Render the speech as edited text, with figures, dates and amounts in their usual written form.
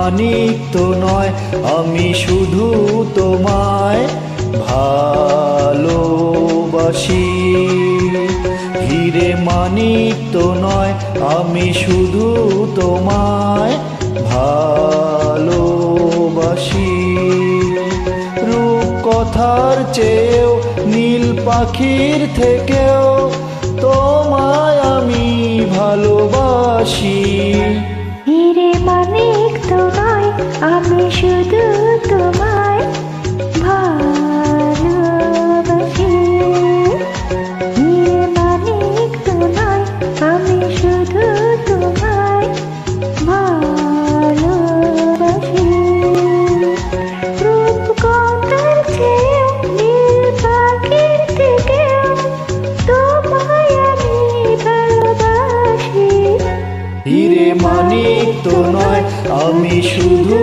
মানিক তো নয়, আমি শুধু তোমায় ভালোবাসি। হিরে মানিক তো নয়, আমি শুধু তোমায় ভালোবাসি। রূপ কথার চেয়েও, নীল পাখির থেকেও তোমায় আমি ভালোবাসি। হিরে মানিক তো নয়, আমি শুধু তোমায় ভালোবাসি। হিরে মানিক তো নয়, আমি শুধু তোমায় ভালোবাসি। রূপ কথার চেয়েও, নীল পাখির থেকেও তোমায় আমি ভালোবাসি। হিরে মানিক তো নয়, আমি শুধু